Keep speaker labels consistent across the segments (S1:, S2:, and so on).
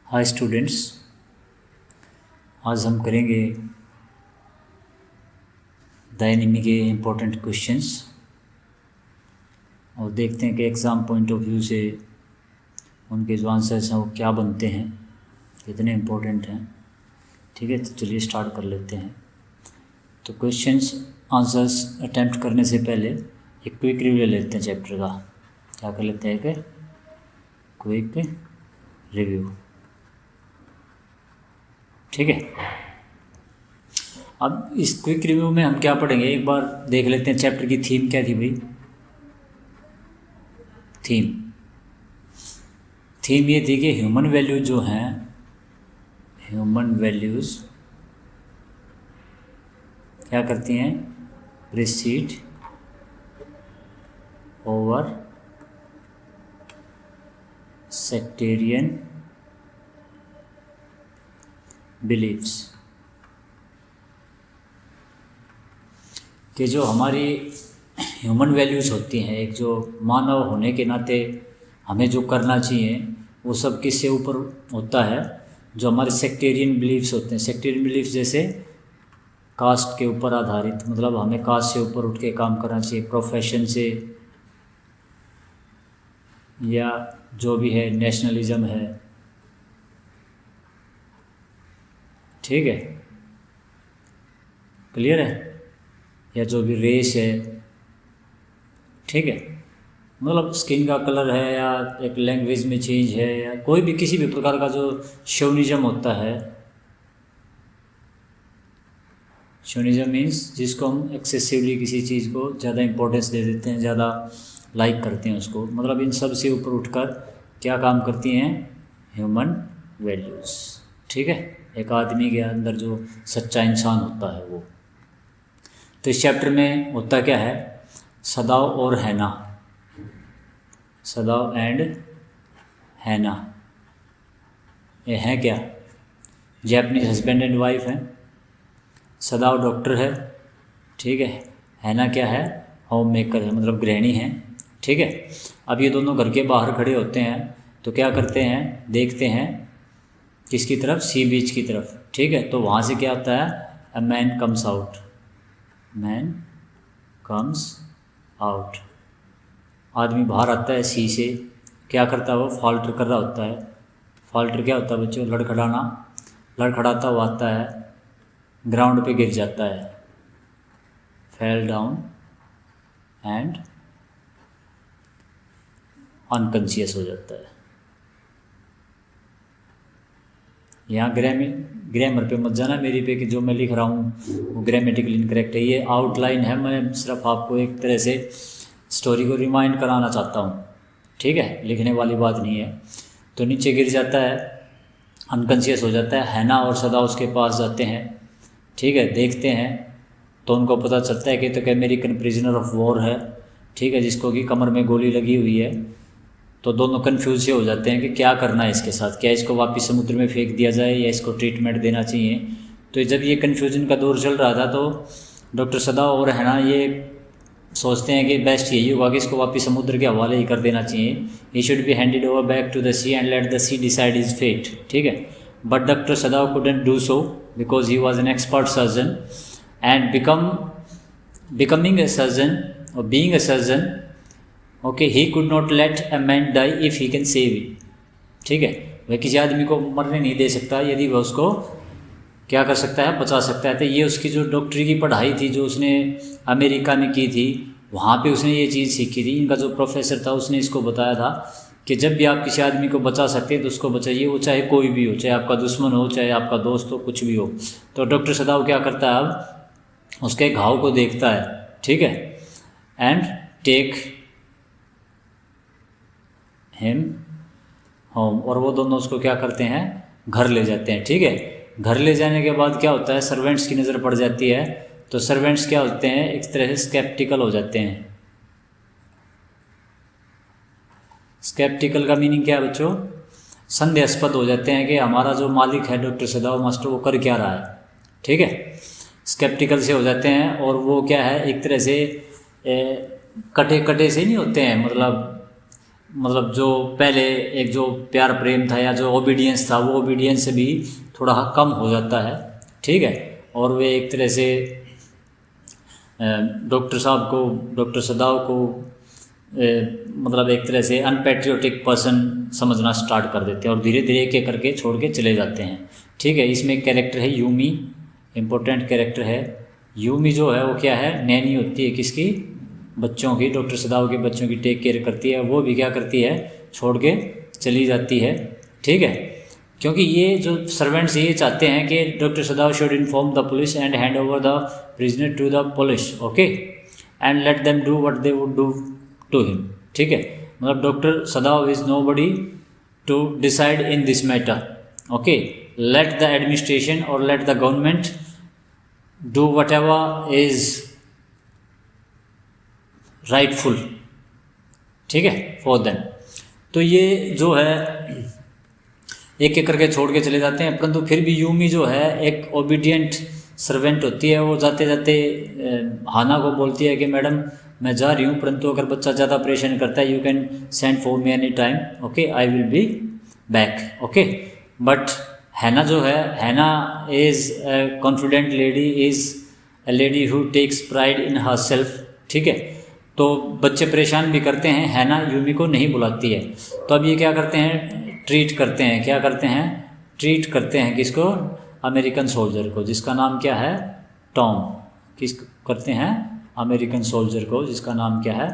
S1: Hi students, आज हम करेंगे द एनिमी के इम्पोर्टेंट क्वेश्चंस और देखते हैं कि एग्ज़ाम पॉइंट ऑफ व्यू से उनके जो आंसर्स हैं वो क्या बनते हैं, कितने इम्पोर्टेंट हैं। ठीक है, तो चलिए स्टार्ट कर लेते हैं। तो क्वेश्चंस आंसर्स अटैम्प्ट करने से पहले एक क्विक रिव्यू ले लेते हैं चैप्टर का। क्या कर लेते हैं, एक क्विक रिव्यू। ठीक है, अब इस क्विक रिव्यू में हम क्या पढ़ेंगे, एक बार देख लेते हैं चैप्टर की थीम क्या थी भाई। थीम ये थी कि ह्यूमन वैल्यूज जो हैं, ह्यूमन वैल्यूज़ क्या करती हैं, प्रीसीड ओवर सेक्टेरियन बिलीव्स। कि जो हमारी ह्यूमन वैल्यूज़ होती हैं, एक जो मानव होने के नाते हमें जो करना चाहिए वो सब किससे ऊपर होता है, जो हमारे सेक्टेरियन बिलीव्स होते हैं। सेक्टेरियन बिलीव्स जैसे कास्ट के ऊपर आधारित, मतलब हमें कास्ट से ऊपर उठ के काम करना चाहिए, प्रोफेशन से, या जो भी है नेशनलिज्म है। ठीक है, क्लियर है, या जो भी रेस है। ठीक है, मतलब स्किन का कलर है, या एक लैंग्वेज में चेंज है, या कोई भी किसी भी प्रकार का जो शोनिज्म होता है। शोनिज्म मीन्स जिसको हम एक्सेसिवली किसी चीज़ को ज़्यादा इंपॉर्टेंस दे देते हैं, ज़्यादा लाइक करते हैं उसको, मतलब इन सब से ऊपर उठकर क्या काम करती हैं, ह्यूमन वैल्यूज़। ठीक है, एक आदमी के अंदर जो सच्चा इंसान होता है वो। तो इस चैप्टर में होता क्या है, सदाव और हैना, सदाव एंड हैना, ये हैं क्या, जैपनीज हस्बैंड एंड वाइफ हैं। सदाव डॉक्टर है, ठीक है, हैना क्या है, होम मेकर है, मतलब गृहिणी है। ठीक है, अब ये दोनों घर के बाहर खड़े होते हैं तो क्या करते हैं, देखते हैं किसकी तरफ, सी बीच की तरफ। ठीक है, तो वहाँ से क्या आता है, a man comes out, man comes out, आदमी बाहर आता है सी से। क्या करता है वो, फाल्टर कर रहा होता है। फाल्टर क्या होता है बच्चों, लड़खड़ाना, लड़खड़ाता हुआ आता है, ग्राउंड पे गिर जाता है, फेल डाउन एंड अनकॉन्शियस हो जाता है। यहाँ ग्रामर पे मत जाना मेरी पे कि जो मैं लिख रहा हूँ वो ग्रामेटिकल इनकरेक्ट है। ये आउटलाइन है, मैं सिर्फ आपको एक तरह से स्टोरी को रिमाइंड कराना चाहता हूँ। ठीक है, लिखने वाली बात नहीं है। तो नीचे गिर जाता है, अनकॉन्शियस हो जाता है। हैना और सदा उसके पास जाते हैं। ठीक है, देखते हैं तो उनको पता चलता है कि तो अमेरिकन प्रिजनर ऑफ वॉर है। ठीक है, जिसको कि कमर में गोली लगी हुई है। तो दोनों कन्फ्यूज से हो जाते हैं कि क्या करना है इसके साथ, क्या इसको वापस समुद्र में फेंक दिया जाए या इसको ट्रीटमेंट देना चाहिए। तो जब ये कन्फ्यूजन का दौर चल रहा था तो डॉक्टर सदा और हैना ये सोचते हैं कि बेस्ट यही होगा कि इसको वापस समुद्र के हवाले ही कर देना चाहिए। He should be handed over back to the sea and let the sea decide his fate. ठीक है, but doctor Sadao couldn't do so because he was an expert surgeon and becoming a surgeon और being a surgeon, okay, he could not let a man die if he can save it. ठीक है, वह किसी आदमी को मरने नहीं दे सकता यदि वह उसको क्या कर सकता है, बचा सकता है। तो ये उसकी जो डॉक्टरी की पढ़ाई थी जो उसने अमेरिका में की थी, वहाँ पे उसने ये चीज़ सीखी थी। इनका जो प्रोफेसर था उसने इसको बताया था कि जब भी आप किसी आदमी को बचा सकते हैं तो उसको बचाइए, वो चाहे कोई भी हो, चाहे आपका दुश्मन हो, चाहे आपका दोस्त हो, कुछ भी हो। तो डॉक्टर सदाव क्या करता है, अब उसके घाव को देखता है। ठीक है, एंड टेक हिम होम, और वो दोनों उसको क्या करते हैं, घर ले जाते हैं। ठीक है, घर ले जाने के बाद क्या होता है, सर्वेंट्स की नज़र पड़ जाती है। तो सर्वेंट्स क्या होते हैं, एक तरह से स्केप्टिकल हो जाते हैं। स्केप्टिकल का मीनिंग क्या है बच्चों, संदेहास्पद हो जाते हैं कि हमारा जो मालिक है डॉक्टर सदाव मास्टर वो कर क्या रहा है। ठीक है, स्केप्टिकल से हो जाते हैं। और वो क्या है, एक तरह से कटे कटे से नहीं होते हैं, मतलब मतलब जो पहले एक जो प्यार प्रेम था या जो ओबीडियंस था, वो ओबीडियंस से भी थोड़ा कम हो जाता है, ठीक है। और वे एक तरह से डॉक्टर साहब को, डॉक्टर सदाव को मतलब एक तरह से अनपैट्रियोटिक पर्सन समझना स्टार्ट कर देते हैं और धीरे धीरे एक एक करके छोड़ के चले जाते हैं, ठीक है। इसमें एक कैरेक्टर है यूमी, इम्पोर्टेंट कैरेक्टर है। यूमी जो है वो क्या है, नैनी होती है किसकी, बच्चों की, डॉक्टर सदाव के बच्चों की टेक केयर करती है। वो भी क्या करती है, छोड़ के चली जाती है, ठीक है। क्योंकि ये जो सर्वेंट्स ये चाहते हैं कि doctor Sadao should inform the police and hand over the prisoner to the police, okay, and let them do what they would do to him, ठीक है। मतलब doctor Sadao is nobody to decide in this matter, okay. Let the administration और let the government do whatever is rightful, ठीक है, for them. तो ये जो है एक एक करके छोड़ के चले जाते हैं, परंतु फिर भी यूमी जो है एक ओबीडियंट सर्वेंट होती है। वो जाते जाते हाना को बोलती है कि मैडम मैं जा रही हूँ, परंतु अगर बच्चा ज़्यादा परेशान करता है, you can send for me any time, okay, I will be back, okay. But Hannah जो है, Hannah is a confident lady, is a lady who takes pride in herself, ठीक है। तो बच्चे परेशान भी करते हैं, हैना यूमी को नहीं बुलाती है। तो अब ये क्या करते हैं, ट्रीट करते हैं, क्या करते हैं, ट्रीट करते हैं किसको, अमेरिकन सोल्जर को जिसका नाम क्या है, टॉम। किस करते हैं, अमेरिकन सोल्जर को जिसका नाम क्या है,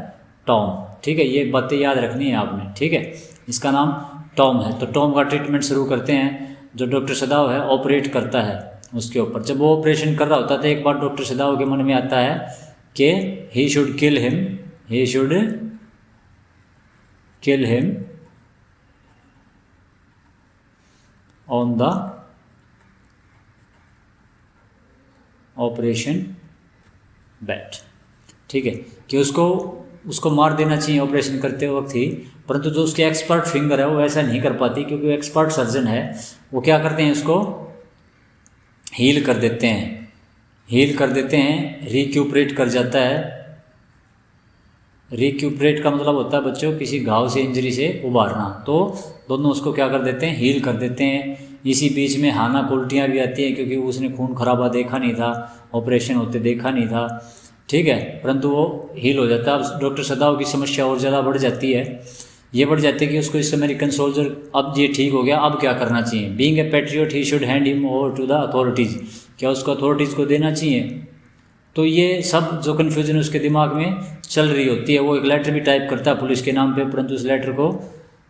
S1: टॉम, ठीक है। ये बातें याद रखनी है आपने, ठीक है। इसका नाम टॉम है। तो टॉम का ट्रीटमेंट शुरू करते हैं। जो डॉक्टर सदाव है ऑपरेट करता है उसके ऊपर। जब वो ऑपरेशन कर रहा होता था, एक बार डॉक्टर सदाव के मन में आता है कि he should kill him, he should kill him on the operation bed, ठीक है, कि उसको मार देना चाहिए ऑपरेशन करते वक्त ही। परंतु जो उसके एक्सपर्ट फिंगर है वो ऐसा नहीं कर पाती, क्योंकि वो एक्सपर्ट सर्जन है। वो क्या करते हैं, उसको हील कर देते हैं, हील कर देते हैं, रिक्यूपरेट कर जाता है। रिक्यूपरेट का मतलब होता है बच्चों किसी घाव से, इंजरी से उबारना। तो दोनों उसको क्या कर देते हैं, हील कर देते हैं। इसी बीच में हाना को उल्टियाँ भी आती हैं, क्योंकि उसने खून खराबा देखा नहीं था, ऑपरेशन होते देखा नहीं था, ठीक है, परंतु वो हील हो जाता है। अब डॉक्टर सदाव की समस्या और ज़्यादा बढ़ जाती है। ये बढ़ जाती है कि उसको इस अमेरिकन सोल्जर, अब ये ठीक हो गया, अब क्या करना चाहिए। Being a patriot he should hand him over to the authorities, क्या उसको अथॉरिटीज़ को देना चाहिए। तो ये सब जो कन्फ्यूजन उसके दिमाग में चल रही होती है। वो एक लेटर भी टाइप करता है पुलिस के नाम पे, परंतु उस लेटर को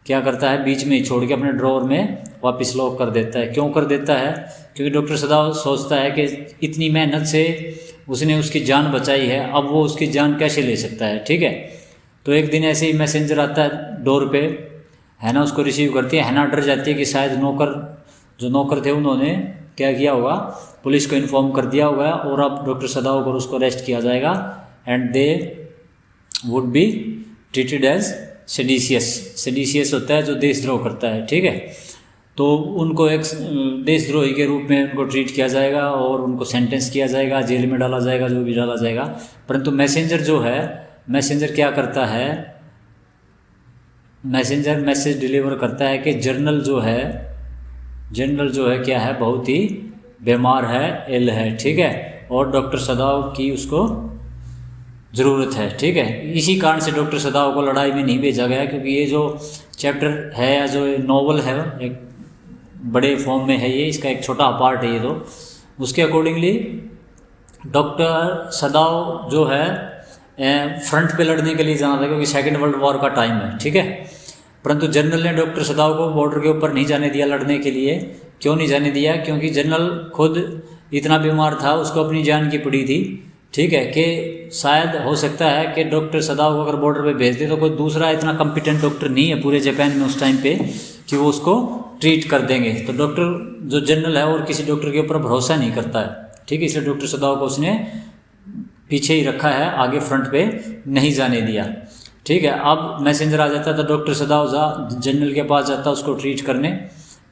S1: क्या करता है, बीच में ही छोड़ के अपने ड्रॉवर में वापस लॉक कर देता है। क्यों कर देता है, क्योंकि डॉक्टर सदाव सोचता है कि इतनी मेहनत से उसने उसकी जान बचाई है, अब वो उसकी जान कैसे ले सकता है, ठीक है। तो एक दिन ऐसे ही मैसेंजर आता है डोर पे, हैना उसको रिसीव करती है। हैना डर जाती है कि शायद जो नौकर थे उन्होंने क्या किया होगा, पुलिस को इन्फॉर्म कर दिया होगा और अब डॉक्टर सदाव को उसको अरेस्ट किया जाएगा and they would be treated as seditious. Seditious होता है जो देशद्रोह करता है, ठीक है। तो उनको एक देशद्रोही के रूप में उनको ट्रीट किया जाएगा और उनको सेंटेंस किया जाएगा, जेल में डाला जाएगा, जो भी डाला जाएगा। परंतु मैसेंजर जो है, मैसेंजर क्या करता है, मैसेंजर मैसेज डिलीवर करता है कि जनरल जो है क्या है, बहुत ही बीमार है, इल है, ठीक है, और डॉक्टर सदाव की उसको ज़रूरत है, ठीक है। इसी कारण से डॉक्टर सदाव को लड़ाई में नहीं भेजा गया, क्योंकि ये जो चैप्टर है या जो नॉवल है एक बड़े फॉर्म में है, ये इसका एक छोटा पार्ट है ये। तो उसके अकॉर्डिंगली डॉक्टर सदाव जो है फ्रंट पे लड़ने के लिए जाना था, क्योंकि सेकेंड वर्ल्ड वॉर का टाइम है, ठीक है। परंतु जनरल ने डॉक्टर सदाव को बॉर्डर के ऊपर नहीं जाने दिया लड़ने के लिए। क्यों नहीं जाने दिया, क्योंकि जनरल खुद इतना बीमार था, उसको अपनी जान की पड़ी थी, ठीक है, कि शायद हो सकता है कि डॉक्टर सदाव को अगर बॉर्डर पे भेज दे तो कोई दूसरा इतना कॉम्पिटेंट डॉक्टर नहीं है पूरे जापान में उस टाइम पे कि वो उसको ट्रीट कर देंगे। तो डॉक्टर जो जनरल है और किसी डॉक्टर के ऊपर भरोसा नहीं करता है, ठीक है, इसलिए डॉक्टर सदाव को उसने पीछे ही रखा है, आगे फ्रंट पे नहीं जाने दिया, ठीक है। अब मैसेंजर आ जाता तो डॉक्टर सदाव जनरल के पास जाता उसको ट्रीट करने,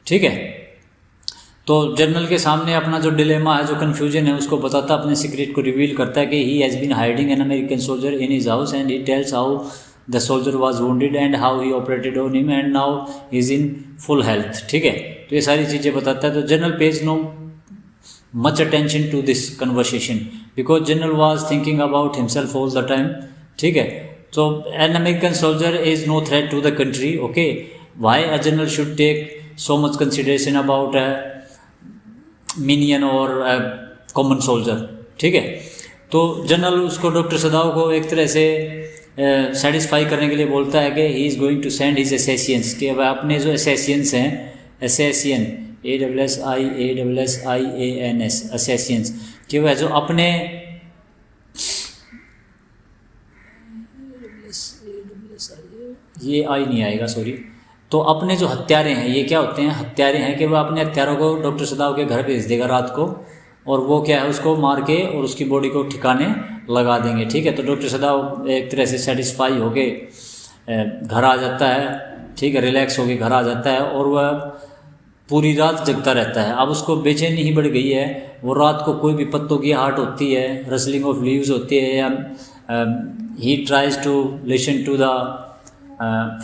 S1: ठीक है। तो जनरल के सामने अपना जो डिलेमा है, जो कन्फ्यूजन है, उसको बताता, अपने सीक्रेट को रिवील करता है कि he has been hiding an American soldier in his house and he tells how the soldier was wounded and how he operated on him and now is in full health. ठीक है, तो ये सारी चीज़ें बताता है। तो general pays no much attention to this conversation because general was thinking about himself all the time. ठीक है, तो an American soldier is no threat to the country. Okay, why a general should take so much consideration about a minion और common soldier. ठीक है, तो general उसको doctor सदाव को एक तरह से सेटिस्फाई करने के लिए बोलता है कि he is going to send his assassins, कि वह अपने जो एसेसियंस हैं, एसेसियन ASSIANS असेसियंस, कि वह जो अपने ये आई नहीं आएगा सॉरी, तो अपने जो हत्यारे हैं, ये क्या होते हैं, हत्यारे हैं, कि वह अपने हत्यारों को डॉक्टर सदाव के घर भेज देगा रात को, और वो क्या है उसको मार के और उसकी बॉडी को ठिकाने लगा देंगे। ठीक है, तो डॉक्टर सदाव एक तरह से सेटिस्फाई होके घर आ जाता है। ठीक है, रिलैक्स होके घर आ जाता है और वह पूरी रात जगता रहता है। अब उसको बेचैनी ही बढ़ गई है, वो रात को कोई भी पत्तों की आहट होती है, रसलिंग ऑफ लीव्स होती है, या he tries to listen to the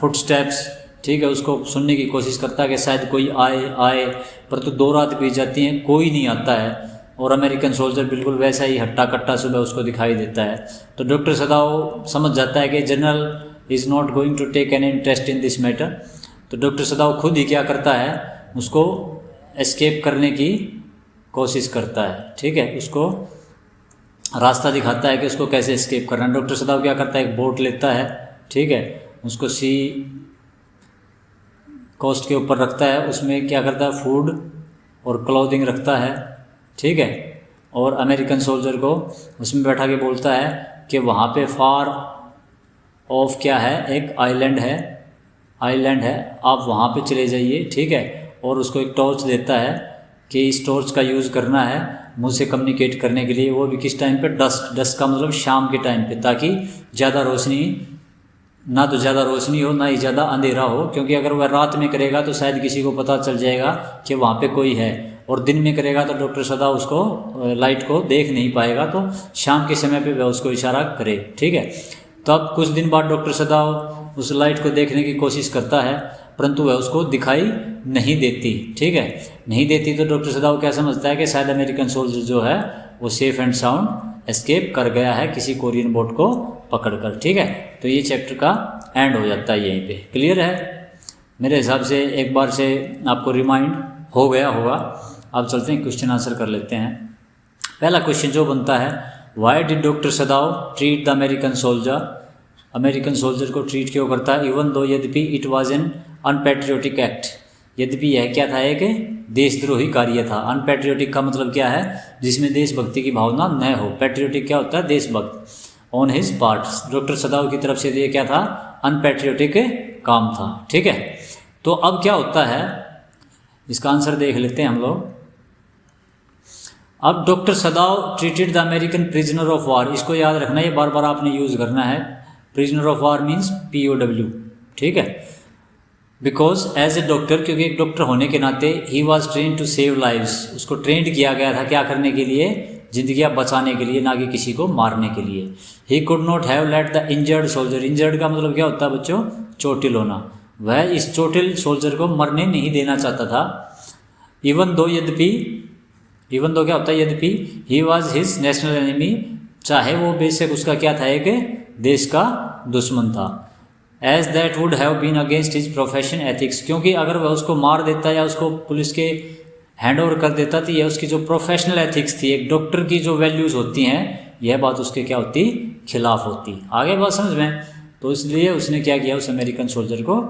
S1: footsteps. ठीक है, उसको सुनने की कोशिश करता है कि शायद कोई आए, पर तो 2 रात बीत जाती हैं, कोई नहीं आता है, और अमेरिकन सोल्जर बिल्कुल वैसा ही हट्टा कट्टा सुबह उसको दिखाई देता है। तो डॉक्टर सदाव समझ जाता है कि general is not going to take any interest in this matter. तो डॉक्टर सदाव खुद ही क्या करता है, उसको एस्केप करने की कोशिश करता है। ठीक है, उसको रास्ता दिखाता है कि उसको कैसे एस्केप करना है। डॉक्टर सदाव क्या करता है, एक बोट लेता है। ठीक है, उसको सी कोस्ट के ऊपर रखता है, उसमें क्या करता है, फूड और क्लोथिंग रखता है। ठीक है, और अमेरिकन सोल्जर को उसमें बैठा के बोलता है कि वहाँ पे फार ऑफ क्या है, एक आइलैंड है, आप वहाँ पे चले जाइए। ठीक है, और उसको एक टॉर्च देता है कि इस टॉर्च का यूज़ करना है मुझसे कम्युनिकेट करने के लिए, वो भी किस टाइम पे, डस्ट का मतलब शाम के टाइम पे, ताकि ज़्यादा रोशनी ना तो ज़्यादा रोशनी हो ना ही ज़्यादा अंधेरा हो, क्योंकि अगर वह रात में करेगा तो शायद किसी को पता चल जाएगा कि वहाँ पे कोई है, और दिन में करेगा तो डॉक्टर सदाव उसको लाइट को देख नहीं पाएगा, तो शाम के समय पे वह उसको इशारा करे। ठीक है, तो अब कुछ दिन बाद डॉक्टर सदाव उस लाइट को देखने की कोशिश करता है, परंतु वह उसको दिखाई नहीं देती। ठीक है, नहीं देती, तो डॉक्टर सदाव क्या समझता है कि शायद अमेरिकन सोल्जर जो है वो सेफ एंड साउंड एस्केप कर गया है किसी कोरियन बोट को पकड़कर। ठीक है, तो ये चैप्टर का एंड हो जाता है यहीं पे। क्लियर है, मेरे हिसाब से एक बार से आपको रिमाइंड हो गया होगा। अब चलते हैं क्वेश्चन आंसर कर लेते हैं। पहला क्वेश्चन जो बनता है, why did doctor सदाव treat the American soldier, American soldier को ट्रीट क्यों करता है, इवन दो यद्यपि इट वाज एन अनपैट्रियोटिक एक्ट, यद्यपि यह क्या था, एक देशद्रोही कार्य था। अनपैट्रियोटिक का मतलब क्या है, जिसमें देशभक्ति की भावना न हो। पैट्रियोटिक क्या होता है, देशभक्त। ऑन हिज पार्ट, डॉक्टर सदाव की तरफ से ये क्या था, अनपैट्रियोटिक काम था। ठीक है, तो अब क्या होता है, इसका आंसर देख लेते हैं हम लोग। अब doctor सदाव treated the American prisoner of वार, इसको याद रखना, ये बार बार आपने यूज करना है। Prisoner of war means POW। ठीक है, बिकॉज एज ए डॉक्टर, क्योंकि एक डॉक्टर होने के नाते he was train to save lives, उसको ट्रेंड किया गया था क्या करने के लिए, जिंदगियां बचाने के लिए, ना कि किसी को मारने के लिए। ही could not have let the injured soldier, injured का मतलब क्या होता है बच्चों, चोटिल होना, वह इस चोटिल सोल्जर को मरने नहीं देना चाहता था। इवन दो यद्यपि, इवन दो क्या होता है, यद्यपि he was his national enemy, चाहे वो बेशक उसका क्या था, एक देश का दुश्मन था। As that would have been against his profession ethics, क्योंकि अगर वह उसको मार देता या उसको पुलिस के हैंड ओवर कर देता तो यह उसकी जो प्रोफेशनल एथिक्स थी, एक डॉक्टर की जो वैल्यूज़ होती हैं, यह बात उसके क्या होती, खिलाफ होती। आगे बात समझ में, तो इसलिए उसने क्या किया, उस अमेरिकन सोल्जर को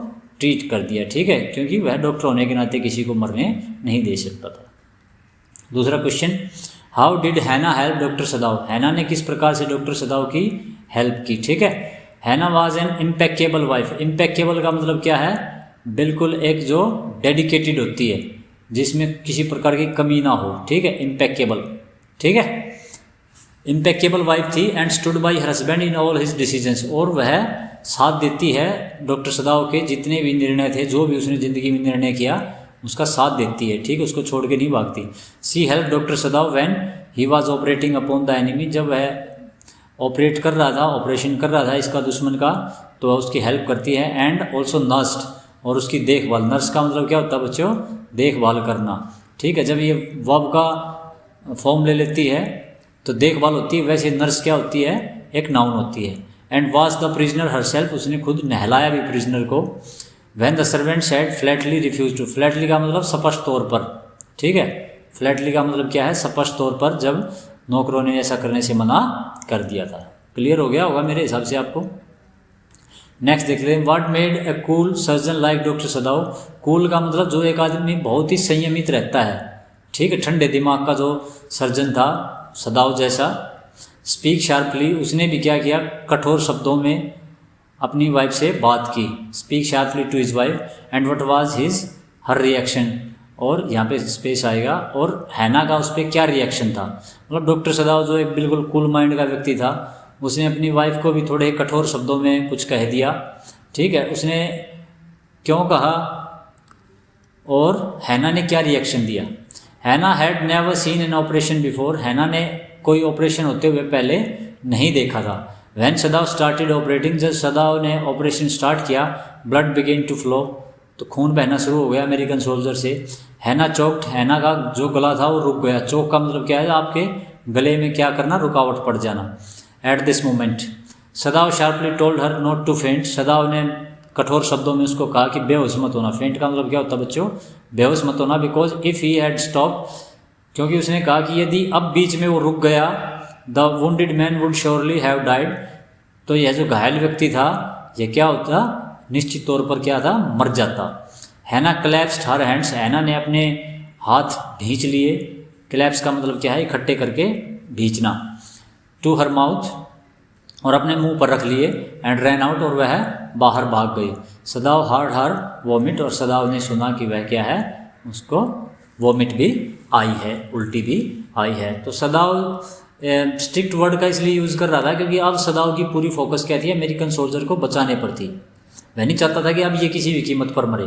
S1: ट्रीट कर दिया। ठीक है, क्योंकि वह डॉक्टर होने के नाते किसी को मरने नहीं दे सकता था। दूसरा क्वेश्चन, हाउ डिड हैना हेल्प डॉक्टर सदाव, हैना ने किस प्रकार से डॉक्टर सदाव की हेल्प की। ठीक है, हैना वाज एन इम्पेक्केबल वाइफ, इम्पेक्केबल का मतलब क्या है, बिल्कुल एक जो डेडिकेटेड होती है, जिसमें किसी प्रकार की कमी ना हो। ठीक है, इम्पेक्केबल। ठीक है, इम्पेक्केबल वाइफ थी and stood by her husband in all his decisions, और वह साथ देती है डॉक्टर सदाव के जितने भी निर्णय थे, जो भी उसने ज़िंदगी में निर्णय किया उसका साथ देती है। ठीक है, उसको छोड़ के नहीं भागती। She help doctor Sadao when he was operating upon the enemy, जब वह ऑपरेट कर रहा था, ऑपरेशन कर रहा था इसका दुश्मन का, तो वह उसकी हेल्प करती है। एंड ऑल्सो नर्स्ड, और उसकी देखभाल। नर्स का मतलब क्या होता है बच्चों? देखभाल करना। ठीक है, जब ये वर्ब का फॉर्म ले लेती है तो देखभाल होती है, वैसे नर्स क्या होती है? एक नाउन होती है। And wash the prisoner herself, उसने खुद नहलाया भी प्रिजनर को। When the servant said flatly refuse to, flatly का मतलब स्पष्ट तौर पर। ठीक है, फ्लैटली का मतलब क्या है? स्पष्ट तौर पर, जब नौकरों ने ऐसा करने से मना कर दिया था। क्लियर हो गया होगा मेरे हिसाब से आपको। नेक्स्ट देख लेते हैं, what made a cool surgeon like doctor सदाव। Cool का मतलब जो एक आदमी बहुत ही संयमित रहता है, ठीक है, ठंडे दिमाग का जो सर्जन था सदाव जैसा। स्पीक शार्पली, उसने भी क्या किया? कठोर शब्दों में अपनी वाइफ से बात की। Speak sharply to his wife. And what was his her reaction, और यहाँ पे स्पेस आएगा, और हैना का उस पर क्या रिएक्शन था। मतलब डॉक्टर सदाव जो एक बिल्कुल कूल माइंड का व्यक्ति था, उसने अपनी वाइफ को भी थोड़े कठोर शब्दों में कुछ कह दिया। ठीक है, उसने क्यों कहा और हैना ने क्या रिएक्शन दिया। हैना had never seen an operation before, हैना ने कोई ऑपरेशन होते हुए पहले नहीं देखा था। व्हेन सदाव स्टार्टेड ऑपरेटिंग, जब सदाव ने ऑपरेशन स्टार्ट किया, ब्लड बिगेन टू फ्लो, तो खून बहना शुरू हो गया अमेरिकन सोल्जर से। हैना चौक्ड, हैना का जो गला था वो रुक गया। चौक का मतलब क्या है? आपके गले में क्या करना? रुकावट पड़ जाना। At this moment Sadao sharply told her not to faint, Sadao ने कठोर शब्दों में उसको कहा कि बेहोश मत होना। फेंट का मतलब क्या होता है बच्चों? बेहोश मत होना। Because if he had stop, क्योंकि उसने कहा कि यदि अब बीच में वो रुक गया, the wounded man would surely have died, तो यह जो घायल व्यक्ति था यह क्या होता? निश्चित तौर पर क्या था? मर जाता। हैना क्लैप्स्ड हर हैंड्स, हैना ने अपने हाथ भींच लिए। क्लैप्स का मतलब क्या है? इकट्ठे करके भींचना। टू हर माउथ, और अपने मुंह पर रख लिए। एंड रैन आउट, और वह बाहर भाग गई। सदाव हार्ड हर वॉमिट, और सदाव ने सुना कि वह क्या है? उसको वॉमिट भी आई है, उल्टी भी आई है। तो सदाव स्ट्रिक्ट वर्ड का इसलिए यूज़ कर रहा था क्योंकि अब सदाव की पूरी फोकस क्या थी? अमेरिकन सोल्जर को बचाने पर थी। वह नहीं चाहता था कि अब ये किसी भी कीमत पर मरे।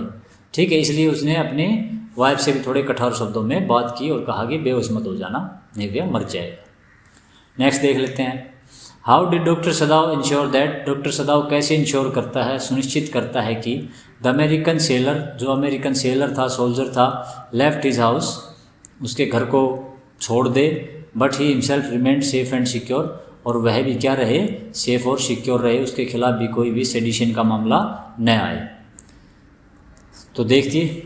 S1: ठीक है, इसलिए उसने अपने वाइफ से भी थोड़े कठोर शब्दों में बात की और कहा कि बेहोश मत हो जाना, नहीं तो मर जाएगा। नेक्स्ट देख लेते हैं, how did doctor Sadao ensure that, doctor Sadao कैसे इंश्योर करता है, सुनिश्चित करता है कि द अमेरिकन सेलर, जो अमेरिकन सेलर था, सोल्जर था, लेफ्ट हिज हाउस, उसके घर को छोड़ दे, but he himself remained safe and secure, और वह भी क्या रहे? सेफ और सिक्योर रहे, उसके खिलाफ भी कोई भी सेडिशन का मामला न आए। तो देखिए,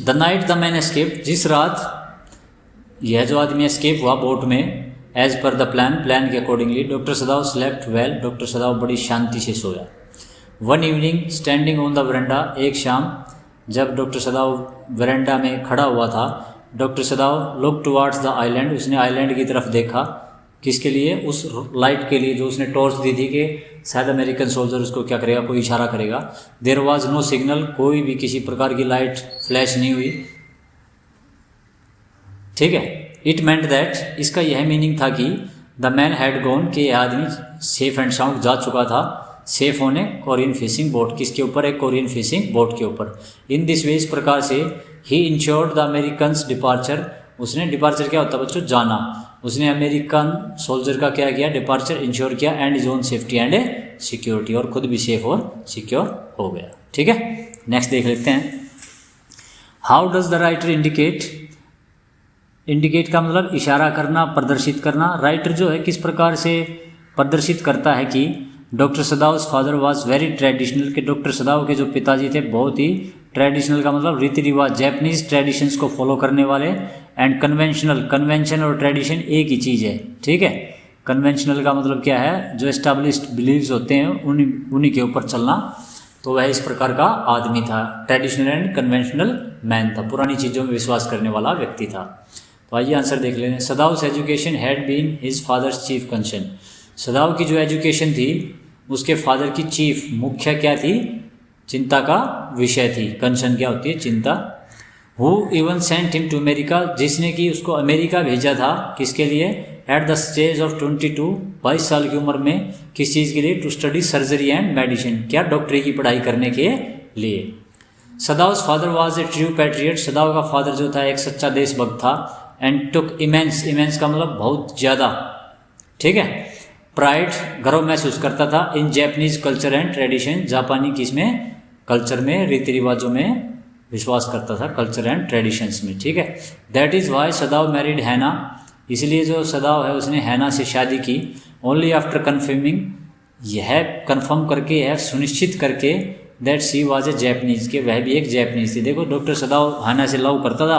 S1: the night the man escape, जिस रात यह जो आदमी एस्केप हुआ बोट में, as per the plan, plan के accordingly, doctor Sadao slept well, doctor Sadao बड़ी शांति से सोया। One evening standing on the veranda, एक शाम जब डॉक्टर सदाव वरेंडा में खड़ा हुआ था, doctor सदाव look towards the island, उसने आइलैंड की तरफ देखा। किसके लिए? उस लाइट के लिए जो उसने टॉर्च दी थी कि शायद अमेरिकन सोल्जर उसको क्या करेगा, कोई इशारा करेगा। देयर वाज नो सिग्नल, कोई भी किसी प्रकार की लाइट फ्लैश नहीं हुई। ठीक है, इट मेंट दैट, इसका यह मीनिंग था कि द मैन हैड गॉन, कि यह आदमी सेफ एंड साउंड जा चुका था, सेफ होने कोरियन फिशिंग बोट, किसके ऊपर? एक कोरियन फिशिंग बोट के ऊपर। इन दिस वे, इस प्रकार से, ही इंश्योर्ड द अमेरिकन्स डिपार्चर, उसने, डिपार्चर क्या होता है बच्चों? जाना। उसने अमेरिकन सोल्जर का क्या किया? डिपार्चर इंश्योर किया, and is own safety and security, और खुद भी सेफ और सिक्योर हो गया। ठीक है, नेक्स्ट देख लेते हैं, how does the writer indicate, indicate का मतलब इशारा करना, प्रदर्शित करना। राइटर जो है किस प्रकार से प्रदर्शित करता है कि doctor सदाव father was very traditional, कि डॉक्टर सदाव के जो पिताजी थे बहुत ही ट्रेडिशनल का मतलब रीति रिवाज, जैपनीज ट्रेडिशंस को फॉलो करने वाले, एंड कन्वेंशनल, कन्वेंशन और ट्रेडिशन एक ही चीज़ है। ठीक है, कन्वेंशनल का मतलब क्या है? जो एस्टैब्लिश्ड बिलीव्स होते हैं उन्हीं के ऊपर चलना। तो वह इस प्रकार का आदमी था, ट्रेडिशनल एंड कन्वेंशनल मैन था, पुरानी चीज़ों में विश्वास करने वाला व्यक्ति था। तो आइए आंसर देख लेते हैं, Sadao's education had been his father's chief concern, Sadao की जो एजुकेशन थी उसके फादर की चीफ, मुख्य क्या थी? चिंता का विषय थी। कंसर्न क्या होती है? चिंता। Who even sent him to America, जिसने कि उसको अमेरिका भेजा था, किसके लिए? एट द स्टेज ऑफ 22, 22 साल की उम्र में, किस चीज़ के लिए? To study surgery and medicine, क्या? डॉक्टरी की पढ़ाई करने के लिए। Sadao's father was a true patriot, Sadao का फादर जो था एक सच्चा देशभक्त था। एंड टुक इमेंस, इमेंस का मतलब बहुत ज़्यादा, ठीक है, प्राइड, गर्व महसूस करता था in Japanese culture and tradition, जापानी किसमें, कल्चर में, रीति रिवाजों में विश्वास करता था, कल्चर एंड ट्रेडिशंस में, ठीक है। दैट इज़ वाई सदाव मैरिड हैना, इसलिए जो सदाव है उसने हैना से शादी की, ओनली आफ्टर कन्फर्मिंग, यह कन्फर्म करके, यह सुनिश्चित करके, that she was a Japanese, के वह भी एक जैपनीज थी। देखो डॉक्टर सदाव हैना से लव करता था,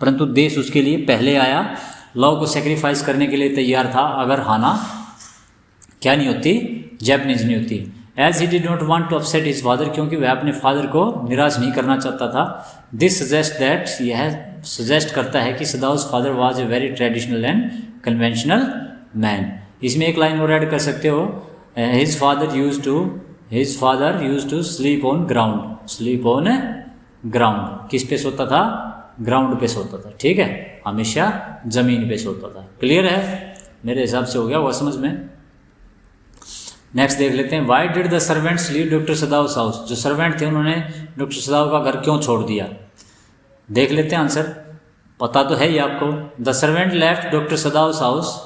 S1: परंतु देश उसके लिए पहले आया, लव को सेक्रीफाइस करने के लिए तैयार था अगर हैना क्या नहीं होती, जैपनीज नहीं होती। As he did not want to upset his father, क्योंकि वह अपने फादर को निराश नहीं करना चाहता था। दिस सजेस्ट दैट, यह सजेस्ट करता है कि Sadao's father was a very traditional and conventional man. इसमें एक लाइन और ऐड कर सकते हो, his father used to sleep on ground, sleep on ground, किस पे सोता था, ग्राउंड पे सोता था, ठीक है, हमेशा जमीन पे सोता था। क्लियर है, मेरे हिसाब से हो गया वो समझ में। नेक्स्ट देख लेते हैं, why did the servants leave doctor Sadao's house, जो सर्वेंट थे उन्होंने डॉक्टर सदाव का घर क्यों छोड़ दिया, देख लेते हैं आंसर, पता तो है ही आपको। The servant left doctor Sadao's house,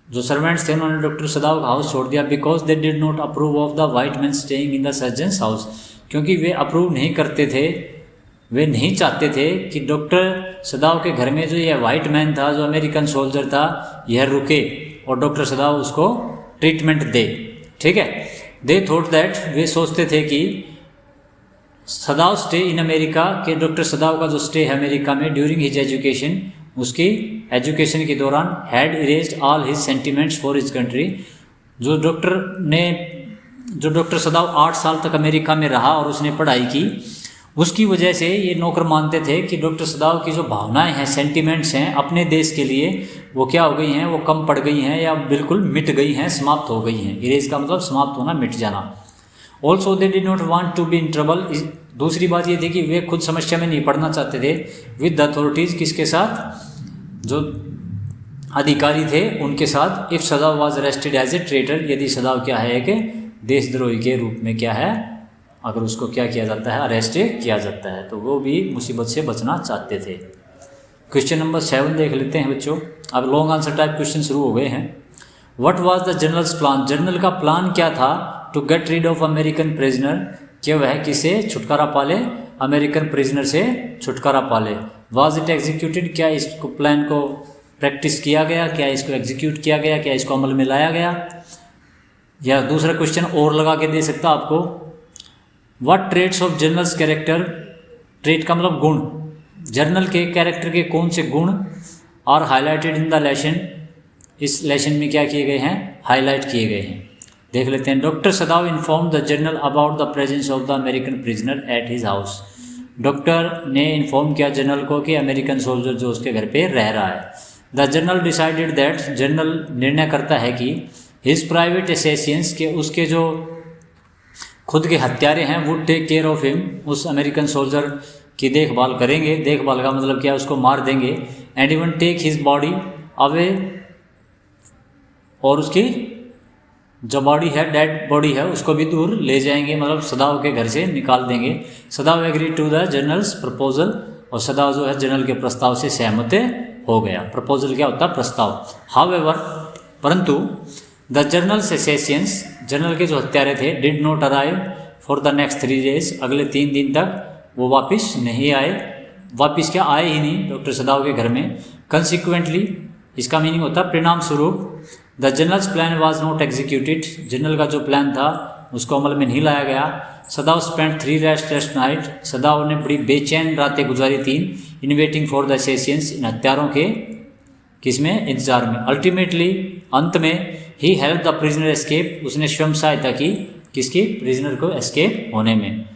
S1: जो सर्वेंट्स थे उन्होंने डॉक्टर सदाव का हाउस छोड़ दिया, because they did not approve of the white man staying in the surgeon's house, क्योंकि वे अप्रूव नहीं करते थे, वे नहीं चाहते थे कि डॉक्टर सदाव के घर में जो यह वाइट मैन था, जो अमेरिकन सोल्जर था, यह रुके और डॉक्टर सदाव उसको ट्रीटमेंट दे, ठीक है। दे थॉट दैट, वे सोचते थे कि सदाव स्टे इन अमेरिका, के डॉक्टर सदाव का जो स्टे है अमेरिका में ड्यूरिंग हिज एजुकेशन, उसकी एजुकेशन के दौरान, had erased all his sentiments for his country, जो डॉक्टर सदाव 8 साल तक अमेरिका में रहा और उसने पढ़ाई की, उसकी वजह से ये नौकर मानते थे कि डॉक्टर सदाव की जो भावनाएं हैं, सेंटिमेंट्स हैं अपने देश के लिए, वो क्या हो गई हैं, वो कम पड़ गई हैं या बिल्कुल मिट गई हैं, समाप्त हो गई हैं। इरेज का मतलब समाप्त होना, मिट जाना। Also they did not want to be in trouble, दूसरी बात ये थी कि वे खुद समस्या में नहीं पड़ना चाहते थे, विद द अथॉरिटीज़, किसके साथ, जो अधिकारी थे उनके साथ। If Sadao was arrested as a traitor, यदि सदाव क्या है कि देशद्रोही के रूप में क्या है, अगर उसको क्या किया जाता है, अरेस्ट किया जाता है, तो वो भी मुसीबत से बचना चाहते थे। क्वेश्चन नंबर 7 देख लेते हैं बच्चों। अब लॉन्ग आंसर टाइप क्वेश्चन शुरू हो गए हैं। What was the general's plan, general का प्लान क्या था, to get rid of American prisoner, कि वह किसे छुटकारा पाले, अमेरिकन प्रिजनर से छुटकारा पाले। वाज इट एग्जीक्यूटेड, क्या इसको प्लान को प्रैक्टिस किया गया, क्या इसको एग्जीक्यूट किया गया, क्या इसको अमल में लाया गया। या दूसरा क्वेश्चन और लगा के दे सकता आपको, what traits of generals character, trait का मतलब गुण, जर्नल के कैरेक्टर के कौन से गुण are highlighted in the lesson, इस लेसन में क्या किए गए हैं, हाईलाइट किए गए हैं। देख लेते हैं। Doctor सदाव inform the general about the presence of the American prisoner at his house, doctor ने इन्फॉर्म किया जनरल को कि अमेरिकन सोल्जर जो उसके घर पे रह रहा है। The general decided that, general निर्णय करता है कि हिज प्राइवेट एसेसियंस, के उसके जो खुद के हत्यारे हैं, would take care of him, उस अमेरिकन सोल्जर की देखभाल करेंगे, देखभाल का मतलब क्या, उसको मार देंगे। And even take his body away, और उसकी जो बॉडी है, डेड बॉडी है, उसको भी दूर ले जाएंगे, मतलब सदाव के घर से निकाल देंगे। Sadao agree to the general's proposal, और सदाव जो है जनरल के प्रस्ताव से सहमत हो गया। प्रपोजल क्या होता है, प्रस्ताव। हाउएवर, परंतु द जनरल्स एसेसियंस, जनरल के जो हत्यारे थे, did not arrive for the next 3 days, अगले 3 दिन तक वो वापस नहीं आए। वापस क्या, आए ही नहीं डॉक्टर सदाव के घर में। कंसिक्वेंटली, इसका मीनिंग होता है परिणाम स्वरूप, the general's plan was not executed, general का जो प्लान था उसको अमल में नहीं लाया गया। सदाव स्पेंड 3 रेस्टलेस नाइट, सदाव ने बड़ी बेचैन रातें गुजारी 3, इन वेटिंग फॉर द एसेसियंस, इन हत्यारों के किसमें, इंतजार में। अल्टीमेटली, अंत में, ही हेल्प द प्रिजनर एस्केप, उसने स्वयं सहायता की किसकी, प्रिजनर को एस्केप होने में।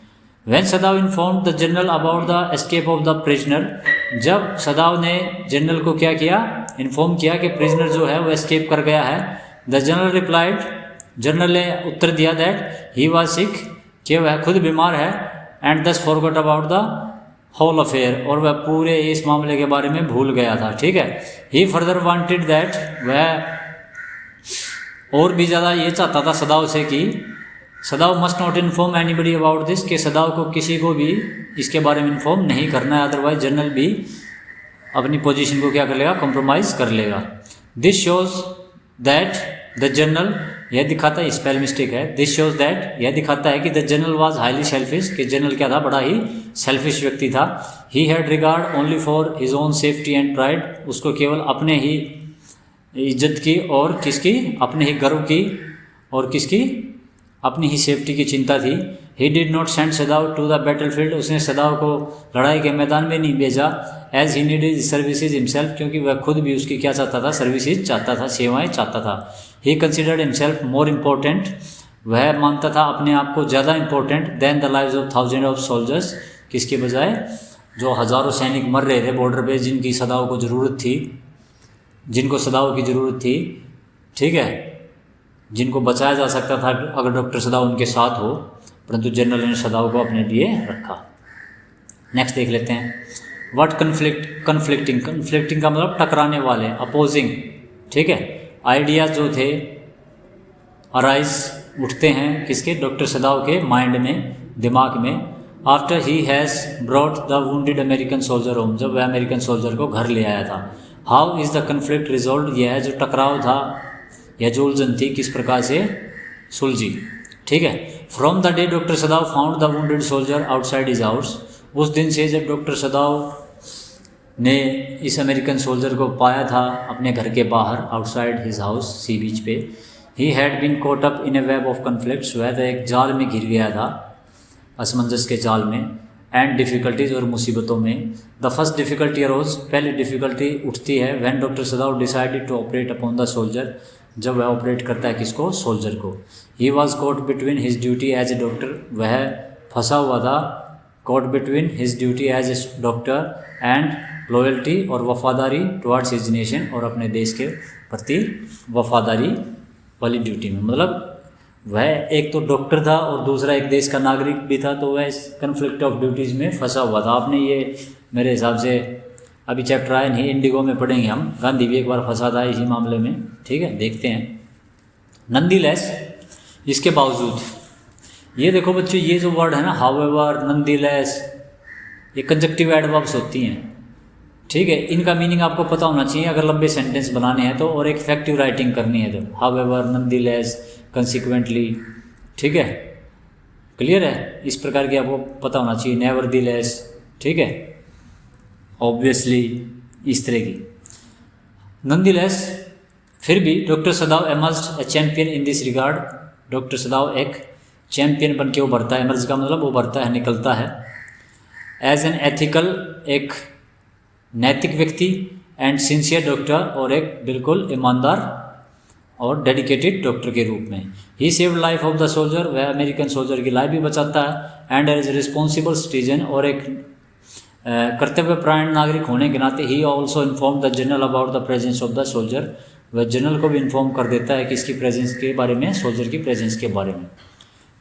S1: When सदाव inform the general about the escape of the prisoner, जब सदाव ने जनरल को क्या किया, इन्फॉर्म किया कि प्रिजनर जो है वो एस्केप कर गया है। द जनरल रिप्लाइड, जनरल ने उत्तर दिया दैट ही वाज सिक, कि वह खुद बीमार है, and thus forgot about the whole affair, और वह पूरे इस मामले के बारे में भूल गया था, ठीक है। ही फर्दर वांटेड दैट, वह और भी ज़्यादा ये चाहता था सदाव से कि सदाव must not inform anybody about this, कि सदाव को किसी को भी इसके बारे में इन्फॉर्म नहीं करना है, अदरवाइज जनरल भी अपनी पोजीशन को क्या कर लेगा, कॉम्प्रोमाइज़ कर लेगा। This shows that the general, यह दिखाता है, स्पेल मिस्टेक है, दिस शोज दैट, यह दिखाता है कि the general was highly selfish, कि जनरल क्या था, बड़ा ही सेल्फिश व्यक्ति था। He had regard only for his own safety and pride, उसको केवल अपने ही इज्जत की और किसकी, अपने ही गर्व की और किसकी, अपनी ही सेफ्टी की चिंता थी। He did not send Sadao to the battlefield, उसने सदाव को लड़ाई के मैदान में नहीं भेजा। As he needed services himself, क्योंकि वह खुद भी उसकी क्या चाहता था, सर्विसेज चाहता था, सेवाएं चाहता था। He considered himself more important, वह मानता था अपने आप को ज़्यादा important than the lives of thousand of soldiers, किसके बजाय, जो हज़ारों सैनिक मर रहे थे बॉर्डर पे, जिनकी सदाव को ज़रूरत थी, जिनको सदाव की ज़रूरत थी, ठीक है, जिनको बचाया जा सकता था अगर डॉक्टर सदाव उनके साथ हो, परंतु जनरल ने सदाव को अपने लिए रखा। नेक्स्ट देख लेते हैं, व्हाट कन्फ्लिक्टिंग का मतलब टकराने वाले, अपोजिंग, ठीक है, आइडियाज जो थे अराइज, उठते हैं किसके, डॉक्टर सदाव के माइंड में, दिमाग में। After he has brought the wounded American soldier home, जब वह अमेरिकन सोल्जर को घर ले आया था। How is the conflict resolve, यह जो टकराव था, यह जो उलझन थी, किस प्रकार से सुलझी, ठीक है। From the day doctor सदाव found the wounded soldier outside his house, उस दिन से जब डॉक्टर सदाव ने इस अमेरिकन सोल्जर को पाया था अपने घर के बाहर, outside his house, sea beach पे, he had been caught up in a web of conflicts, वह तो एक जाल में घिर गया था, असमंजस के जाल में, एंड डिफ़िकल्टीज़ और मुसीबतों में। द फर्स्ट डिफ़िकल्टी अरोज, पहली डिफ़िकल्टी उठती है, when doctor Sadao decided to operate upon the soldier, जब वह ऑपरेट करता है किसको, सोल्जर को। He was caught between his duty as a doctor, वह फंसा हुआ था, caught between his duty as a doctor and loyalty, और वफादारी टुवर्ड्स हिज नेशन, और अपने देश के प्रति वफादारी वाली ड्यूटी में। मतलब वह एक तो डॉक्टर था और दूसरा एक देश का नागरिक भी था, तो वह कन्फ्लिक्ट ऑफ ड्यूटीज़ में फंसा हुआ था। आपने ये मेरे हिसाब से अभी चैप्टर आया नहीं, इंडिगो में पढ़ेंगे हम, गांधी भी एक बार फंसा था इसी मामले में, ठीक है, देखते हैं। नंदीलेस, इसके बावजूद, ये देखो बच्चों, ये जो वर्ड है ना, हाउएवर, नंदीलेस, ये कंजक्टिव एडवर्ब्स होती हैं, ठीक है, इनका मीनिंग आपको पता होना चाहिए अगर लंबे सेंटेंस बनाने हैं तो, और एक इफेक्टिव राइटिंग करनी है तो। हाउएवर, नंदीलेस, कंसिक्वेंटली, ठीक है, क्लियर है, इस प्रकार की आपको पता होना चाहिए। नेवरदीलेस, ठीक है, ऑब्वियसली, इस तरह की। नंदीलेस, फिर भी doctor सदाव emerged A champion in this regard, doctor सदाव एक चैंपियन बन के उभरता है, एमर्ज का मतलब उभरता है, निकलता है। एज एन एथिकल, एक नैतिक व्यक्ति, एंड सिंसियर डॉक्टर, और एक बिल्कुल ईमानदार और डेडिकेटेड डॉक्टर के रूप में। He saved life of the soldier, वह अमेरिकन सोल्जर की लाइफ भी बचाता है। एंड एज रिस्पॉन्सिबल सिटीजन, और एक कर्तव्यपरायण नागरिक होने के नाते, he also inform the general about the presence of the soldier, वह जनरल को भी इन्फॉर्म कर देता है कि इसकी प्रेजेंस के बारे में, सोल्जर की प्रेजेंस के बारे में।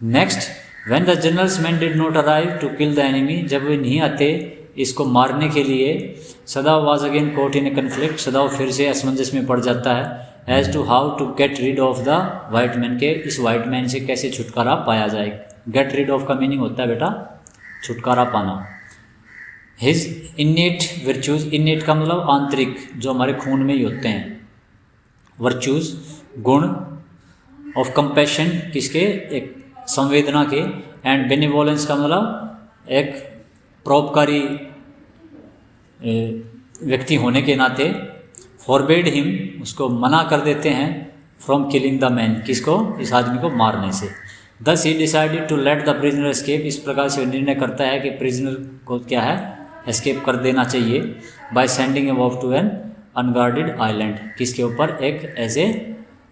S1: Next, when the general's man did not arrive to kill the enemy, जब वे नहीं आते इसको मारने के लिए, Sadao was again caught in a conflict, Sadao फिर से असमंजस में पड़ जाता है। As to how to get rid of the white man, के इस वाइट मैन से कैसे छुटकारा पाया जाए। गेट रिड ऑफ का मीनिंग होता है बेटा छुटकारा पाना। हिज इन्नेट वर्च्यूज, इन्नेट का मतलब आंतरिक, जो हमारे खून में ही होते हैं, वर्च्यूज गुण, ऑफ कंपैशन किसके, एक संवेदना के, एंड बेनिवोलेंस का मतलब एक परोपकारी व्यक्ति होने के नाते। फॉरबेड हिम, उसको मना कर देते हैं, फ्रॉम किलिंग द मैन, किसको, इस आदमी को मारने से। Thus he decided to let the prisoner escape, इस प्रकार से निर्णय करता है कि प्रिजनर को क्या है, एस्केप कर देना चाहिए। By sending him off to an unguarded island, किसके ऊपर, एक ऐसे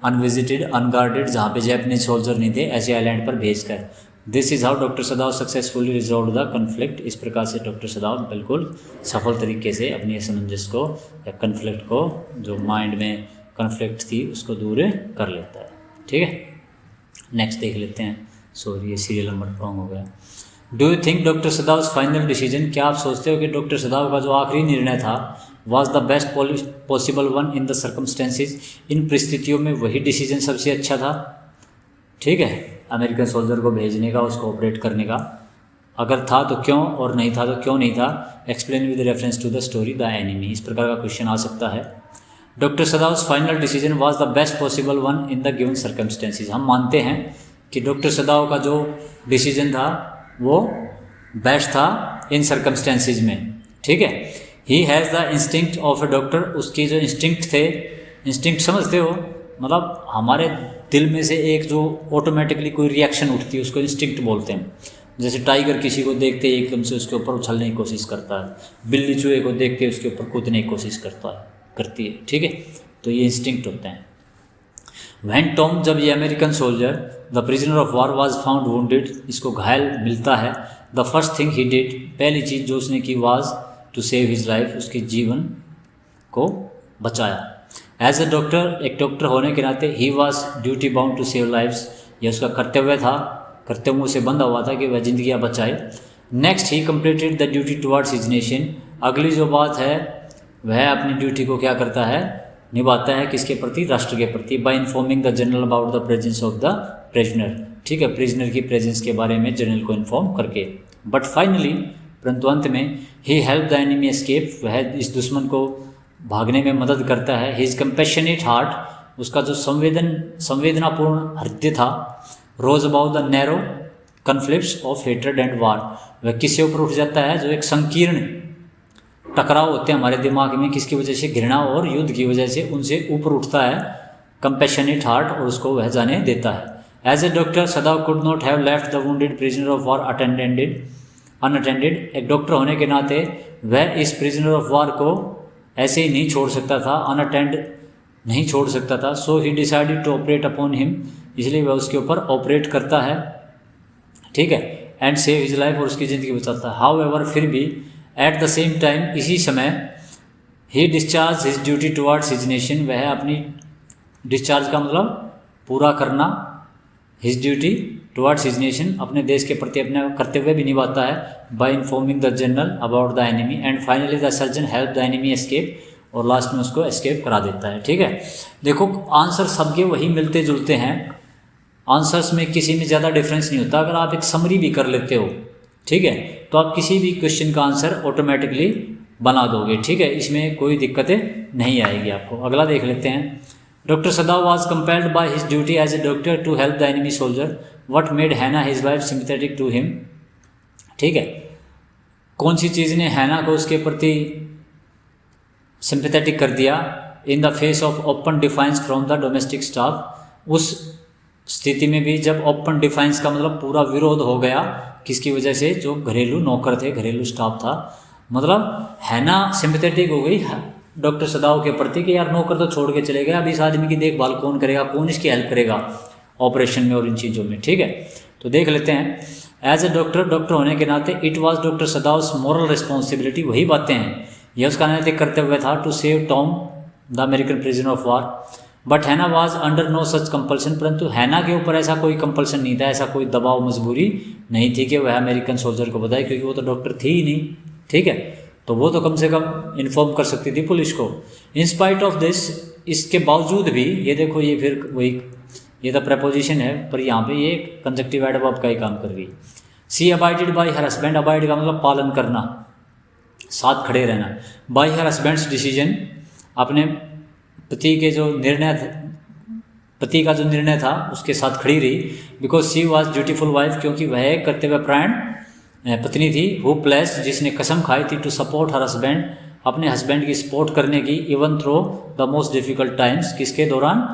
S1: अनविजिटेड, अनगार्डेड, जहाँ पे जैपनीज सोल्जर नहीं थे, ऐसे आइलैंड पर भेजकर। This is how doctor सदाव successfully resolve the conflict, इस प्रकार से डॉक्टर सदाव बिल्कुल सफल तरीके से अपनी असमंजस को या कन्फ्लिक्ट को, जो माइंड में कन्फ्लिक्ट थी, उसको दूर कर लेता है, ठीक है। नेक्स्ट देख लेते हैं, सॉरी ये सीरियल नंबर रॉन्ग हो गया। Do you think doctor सदाव final decision, क्या आप सोचते हो कि डॉक्टर सदाव का जो आखिरी निर्णय था, was the best possible one in the circumstances, इन परिस्थितियों में वही डिसीजन सबसे अच्छा था, ठीक है, अमेरिकन सोल्जर को भेजने का, उसको ऑपरेट करने का। अगर था तो क्यों, और नहीं था तो क्यों नहीं था। Explain with reference to the story the enemy, इस प्रकार का क्वेश्चन आ सकता है। Doctor Sadao's final decision was the best possible one in the given circumstances. हम मानते हैं कि डॉक्टर सदाउ का जो डिसीजन था वो बेस्ट था इन सर्कमस्टेंसेस में, ठीक है। He has the instinct of A doctor, उसकी जो इंस्टिंक्ट थे, इंस्टिंक्ट समझते हो, मतलब हमारे दिल में से एक जो ऑटोमेटिकली कोई रिएक्शन उठती है उसको इंस्टिंक्ट बोलते हैं। जैसे टाइगर किसी को देखते ही एकदम से उसके ऊपर उछलने की कोशिश करता है, बिल्ली चूहे को देखते उसके ऊपर कूदने की कोशिश करती है, ठीक है। तो ये इंस्टिंक्ट होते हैं। व्हेन टॉम, जब ये American soldier the prisoner of war was found wounded, इसको घायल मिलता है, the first thing he did, पहली चीज़ जो उसने की was to save his life, उसके जीवन को बचाया। एज ए डॉक्टर, एक डॉक्टर होने के नाते he was duty bound to save lifes, यह उसका कर्तव्य था, कर्तव्यों से बंधा हुआ था कि वह जिंदगियां बचाए। Next he completed the duty towards his nation, अगली जो बात है वह अपनी ड्यूटी को क्या करता है, निभाता है, किसके प्रति, राष्ट्र के प्रति, by informing the general about the presence of the prisoner, ठीक है, प्रिजनर की प्रेजेंस के बारे में जनरल को इन्फॉर्म करके। बट फाइनली, परंतु अंत में, ही हेल्प द एनिमी एस्केप, वह इस दुश्मन को भागने में मदद करता है। हिज कंपैशनेट हार्ट, उसका जो संवेदनापूर्ण हृदय था, rose about the narrow conflicts of hatred and war, वह किससे ऊपर उठ जाता है, जो एक संकीर्ण टकराव होते हैं हमारे दिमाग में, किसकी वजह से, घृणा और युद्ध की वजह से, उनसे ऊपर उठता है कंपैशनेट हार्ट, और उसको वह जाने देता है। As a doctor Sadao could not have left the wounded prisoner of war unattended, एक डॉक्टर होने के नाते वह इस प्रिजनर ऑफ वार को ऐसे ही नहीं छोड़ सकता था, अनअटेंड नहीं छोड़ सकता था। So he decided to operate upon him, इसलिए वह उसके ऊपर ऑपरेट करता है, ठीक है, एंड सेव हिज लाइफ, और उसकी ज़िंदगी बचाता है। हाउ एवर, फिर भी, एट द सेम टाइम, इसी समय, he discharge his duty towards his nation, वह अपनी डिस्चार्ज का मतलब पूरा करना, his duty towards his nation, अपने देश के प्रति अपना कर्तव्य भी निभाता है, by informing the general about the enemy, and finally the surgeon help the enemy escape, और लास्ट में उसको एस्केप करा देता है, ठीक है। देखो आंसर सबके वही मिलते जुलते हैं, आंसर्स में किसी में ज़्यादा डिफरेंस नहीं होता। अगर आप एक समरी भी कर लेते हो, ठीक है, तो आप किसी भी क्वेश्चन का आंसर ऑटोमेटिकली बना दोगे, ठीक है, इसमें कोई दिक्कतें नहीं आएगी आपको। अगला देख लेते हैं। Doctor Sadao was compelled by his duty as a doctor to help the enemy soldier, what made Hana his wife sympathetic to him, ठीक है, कौन सी चीज़ ने हैना को उसके प्रति सिंपैथेटिक कर दिया, in the face of open defines from the domestic staff, उस स्थिति में भी जब ओपन डिफाइंस का मतलब पूरा विरोध हो गया, किसकी वजह से, जो घरेलू नौकर थे, घरेलू स्टाफ था, मतलब हैना सिंपैथेटिक हो गई डॉक्टर सदाव के प्रति कि यार नौकर तो छोड़ के चले गए, अब इस आदमी की देखभाल कौन करेगा, कौन इसकी हेल्प करेगा ऑपरेशन में और इन चीज़ों में, ठीक है। तो देख लेते हैं। एज ए डॉक्टर, डॉक्टर होने के नाते, it was doctor Sadao's moral responsibility, वही बातें हैं, यह उसका नैतिक कर्तव्य था, to save Tom the American prisoner of war, but Hana was under no such compulsion, परंतु हैना के ऊपर ऐसा कोई कंपल्सन नहीं था, ऐसा कोई दबाव मजबूरी नहीं थी कि वह अमेरिकन सोल्जर को बताए, क्योंकि वो तो डॉक्टर थी ही नहीं, ठीक है, तो वो तो कम से कम इन्फॉर्म कर सकती थी पुलिस को। इन स्पाइट ऑफ दिस, इसके बावजूद भी, ये देखो ये फिर वही, ये तो प्रपोजिशन है, पर यहाँ पे ये कंजक्टिव एडवर्ब का ही काम कर रही है। सी abided bye her husband, abide का मतलब पालन करना, साथ खड़े रहना, बाय हर हस्बैंड्स डिसीजन, अपने पति के जो निर्णय, पति का जो निर्णय था उसके साथ खड़ी रही, because she was dutiful wife, क्योंकि वह एक कर्तव्यपरायण पत्नी थी, हु प्लेस, जिसने कसम खाई थी, टू सपोर्ट हर हस्बैंड, अपने हस्बैंड की सपोर्ट करने की, even through the most difficult times, किसके दौरान,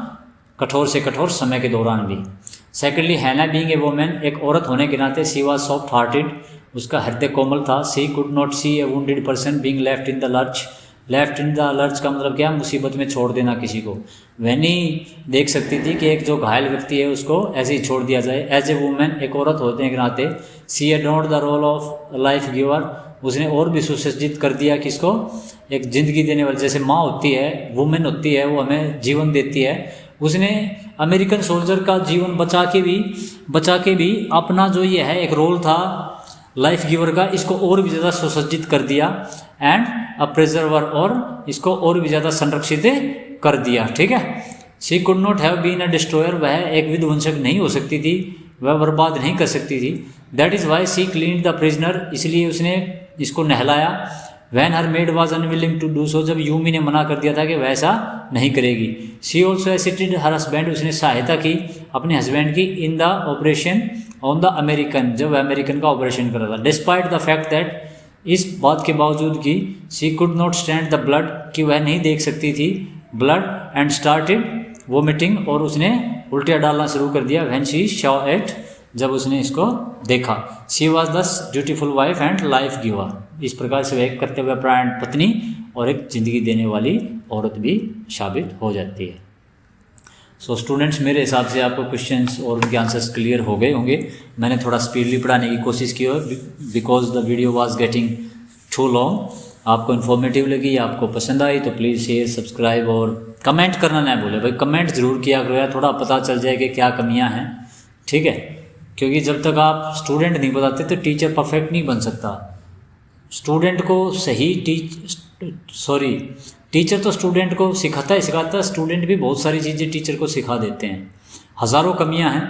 S1: कठोर से कठोर समय के दौरान भी। सेकेंडली, हैना बीइंग ए वोमेन, एक औरत होने के नाते, सी वॉज सॉफ्ट हार्टेड, उसका हृदय कोमल था, she could not see a wounded person being left in the lurch, left in the lurch का मतलब क्या, मुसीबत में छोड़ देना किसी को, वह नहीं देख सकती थी कि एक जो घायल व्यक्ति है उसको ऐसे ही छोड़ दिया जाए। एज ए वुमेन, एक औरत होने के नाते, she adored the role of life giver, उसने और भी सुसज्जित कर दिया किसको, एक जिंदगी देने वाली, जैसे माँ होती है, वुमेन होती है, वो हमें जीवन देती है, उसने अमेरिकन सोल्जर का जीवन बचा के भी अपना जो ये है एक रोल था लाइफ गिवर का, इसको और भी ज़्यादा सुसज्जित कर दिया, एंड अ प्रिजर्वर, और इसको और भी ज़्यादा संरक्षित कर दिया, ठीक है। She could not have been a destroyer, वह एक विध्वंसक नहीं हो सकती थी, वह बर्बाद नहीं कर सकती थी। That is why she cleaned the prisoner, इसलिए उसने इसको नहलाया, when her maid was unwilling to do so, जब यूमी ने मना कर दिया था कि वैसा नहीं करेगी। She also assisted her husband, उसने सहायता की अपने हस्बैंड की in the operation on the American, जब वह अमेरिकन का ऑपरेशन कर रहा था। डिस्पाइट द फैक्ट दैट, इस बात के बावजूद कि she could not stand the blood, कि वह नहीं देख सकती थी ब्लड, एंड स्टार्टेड वोमिटिंग, और उसने उल्टियाँ डालना शुरू कर दिया। व्हेन शी शॉ इट, जब उसने इसको देखा। शी वॉज दस dutiful wife and life giver, इस प्रकार से वह एक कर्तव्यपरायण पत्नी और एक जिंदगी देने वाली औरत भी साबित हो जाती है। सो स्टूडेंट्स, मेरे हिसाब से आपको क्वेश्चंस और उनके आंसर्स क्लियर हो गए होंगे। मैंने थोड़ा स्पीडली पढ़ाने की कोशिश की है because the video was getting too long. आपको इन्फॉर्मेटिव लगी, आपको पसंद आई तो प्लीज़ शेयर, सब्सक्राइब और कमेंट करना ना भूलें। भाई कमेंट ज़रूर किया करो, थोड़ा पता चल जाए कि क्या कमियां हैं, ठीक है। क्योंकि जब तक आप स्टूडेंट नहीं बताते तो टीचर परफेक्ट नहीं बन सकता। स्टूडेंट को सही टीचर तो स्टूडेंट को सिखाता है, स्टूडेंट भी बहुत सारी चीज़ें टीचर को सिखा देते हैं। हज़ारों कमियां हैं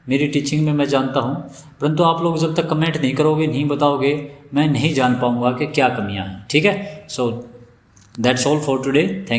S1: मेरी टीचिंग में, मैं जानता हूं, परंतु आप लोग जब तक कमेंट नहीं करोगे, नहीं बताओगे, मैं नहीं जान पाऊंगा कि क्या कमियां हैं, ठीक है। So that's all for today, thank